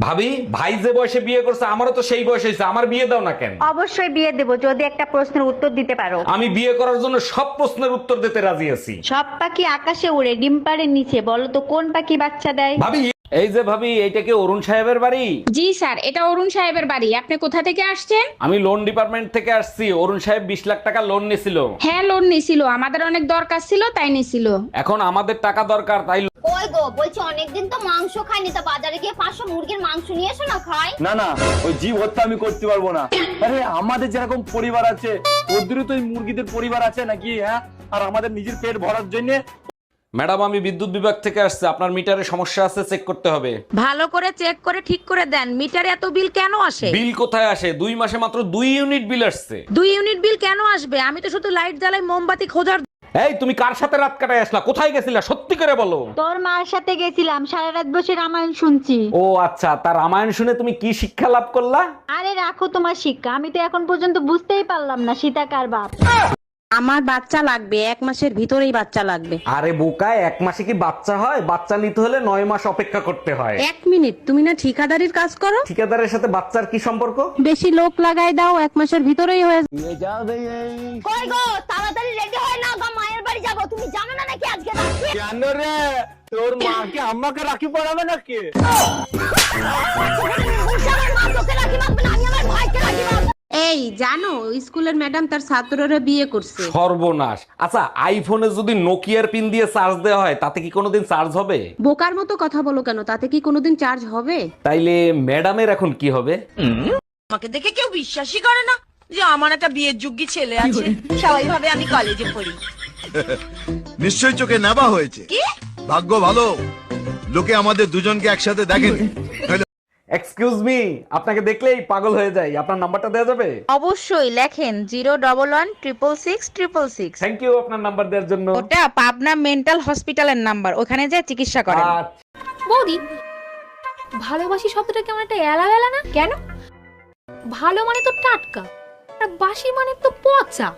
ভাবি, ভাই যে বয়সে বিয়ে করছে আমারও তো সেই বয়স হয়েছে, আমার বিয়ে দাও না কেন? অবশ্যই বিয়ে দেবো যদি একটা প্রশ্নের উত্তর দিতে পারো। আমি বিয়ে করার জন্য সব প্রশ্নের উত্তর দিতে রাজি আছি। সব পাখি আকাশে উড়ে, ডিম পাড়ে নিচে, বলো তো কোন পাখি বাচ্চা দেয়? ভাবি, এই যে ভাবি, এইটা কি অরুণ সাহেবের বাড়ি? জি স্যার, এটা অরুণ সাহেবের বাড়ি। আপনি কোথা থেকে আসছেন? আমি লোন ডিপার্টমেন্ট থেকে আসছি। অরুণ সাহেব 20 লাখ টাকা লোন নিছিল। হ্যাঁ, লোন নিছিল, আমাদের অনেক দরকার ছিল তাই নিছিল। এখন আমাদের টাকা দরকার, তাই ওই গো, বলছি অনেকদিন তো মাংস খাইনি, তা বাজারে গিয়ে 500 মুরগির মাংস নিয়ে এসো না, খাই। না না, ওই জীব হত্যা আমি করতে পারবো না। আরে আমাদের যেরকম পরিবার আছে ওদেরও তো ওই মুরগিদের পরিবার আছে নাকি? হ্যাঁ, আর আমাদের নিজের পেট ভরার জন্য। ম্যাডাম, আমি বিদ্যুৎ বিভাগ থেকে আসছে, আপনার মিটারে সমস্যা আছে, চেক করতে হবে। ভালো করে চেক করে ঠিক করে দেন। মিটারে এত বিল কেন আসে? বিল কোথায় আসে? 2 মাসে মাত্র 2 ইউনিট বিল আসছে। 2 ইউনিট বিল কেন আসবে? আমি তো শুধু লাইট জ্বালাই, মোমবাতি খোঁজার। এই, তুমি কার সাথে রাত কাটায় আসলা? কোথায় গেছিলা? সত্যি করে বলো। তোর মার সাথে গেছিলাম, সারা রাত বসে রামায়ণ শুনছি। ও আচ্ছা, তার রামায়ণ শুনে তুমি কি শিক্ষা লাভ করলা? আরে রাখো তোমার শিক্ষা, আমি তো এখন পর্যন্ত বুঝতেই পারলাম না সীতা কার বাপ। আমার বাচ্চা লাগবে, 1 মাসের ভিতরেই বাচ্চা লাগবে। আরে বোকা, 1 মাসে কি বাচ্চা হয়? বাচ্চা নিতে হলে 9 মাস অপেক্ষা করতে হয়। 1 মিনিট, তুমি না ঠিকাদারির কাজ করো? ঠিকাদারের সাথে বাচ্চার কি সম্পর্ক? বেশি লোক লাগাই দাও, 1 মাসের ভিতরেই হয়ে কই গো, তাড়াতাড়ি রেডি হয়ে নাও, গা মায়ের বাড়ি যাব। তুমি জানো না নাকি আজকে রাখি? কেন রে, তোর মাকে আম্মাকে রাখি পড়াবে নাকি? আমার মা তোকে রাখি মাখবে না, আমি আমার ভাইকে রাখি মাখবো। এই জানো, স্কুলের ম্যাডাম তার ছাত্ররা বিয়ে করছে। সর্বনাশ। আচ্ছা, আইফোনে যদি নোকিয়ার পিন দিয়ে চার্জ দেওয়া হয় তাতে কি কোনোদিন চার্জ হবে? বোকার মতো কথা বলো কেন? তাতে কি কোনোদিন চার্জ হবে? তাইলে ম্যাডামের এখন কি হবে? আমাকে দেখে কেউ বিশ্বাসই করে না যে আমার একটা বিয়ের যোগ্য ছেলে আছে। সবাই ভাবে আমি কলেজে পড়ি। নিশ্চয়ই চোখে নেবা হয়েছে। ভাগ্য ভালো, লোকে আমাদের দুজনকে একসাথে দেখেনি। এক্সকিউজ মি, আপনাকে দেখলেই পাগল হয়ে যাই। আপনার নাম্বারটা দেওয়া যাবে? অবশ্যই, লেখেন 011-166-666। থ্যাংক ইউ আপনার নাম্বার দেওয়ার জন্য। ওটা পাবনা মেন্টাল হসপিটালের নাম্বার, ওখানে যে চিকিৎসা করেন। আচ্ছা। বৌদি, ভালোবাসি শব্দটা কেমন একটা এলা এলা না কেন? ভালো মানে তো টাটকা, আর বাসি মানে তো পচা।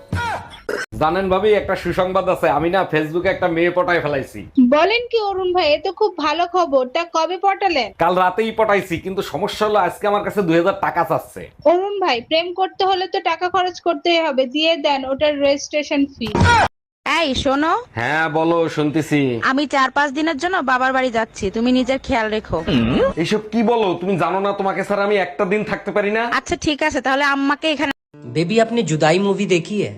জানেন ভাবি, একটা সুসংবাদ আছে। আমি না ফেসবুকে একটা মেয়ে পটায় ফেলাইছি। বলেন কি অরুণ ভাই, এ তো খুব ভালো খবর। তা কবে পটালেন? কাল রাতেই পটাইছি, কিন্তু সমস্যা হলো আজকে আমার কাছে 2000 টাকা চাচ্ছে। অরুণ ভাই, প্রেম করতে হলে তো টাকা খরচ করতেই হবে, দিয়ে দেন ওটার রেজিস্ট্রেশন ফি। এই শোনো, হ্যাঁ বলো, শুনতেছি। আমি 4-5 দিনের জন্য বাবার বাড়ি যাচ্ছি, তুমি নিজের খেয়াল রেখো। এইসব কি বলো? তুমি জানো না তোমাকে ছাড়া আমি একটা দিন থাকতে পারি না? আচ্ছা ঠিক আছে, তাহলে আম্মাকে এখানে। बेबी आपने जुदाई मूवी देखी है?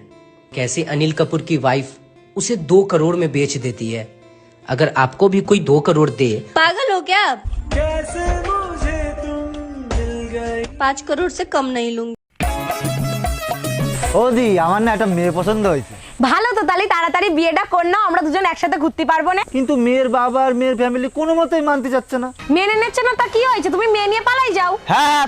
कैसे अनिल कपूर की वाइफ उसे 2 करोड़ में बेच देती है। अगर आपको भी कोई 2 करोड़ दे। पागल हो क्या आप? 5 करोड़ से कम नहीं लूंगी। ওদি, আমার না একটা মেয়ে পছন্দ হয়েছে। ভালো তো, তাহলে তাড়াতাড়ি বিয়েটা কর না, আমরা দুজন একসাথে ঘুরতে পারবো না। কিন্তু মেয়ের বাবা আর মেয়ের ফ্যামিলি কোনো মতেই মানতে চাচ্ছে না। মেনে নিচ্ছে না, তা কি হয়েছে? তুমি মেয়ে নিয়ে পালাই যাও। হ্যাঁ হ্যাঁ,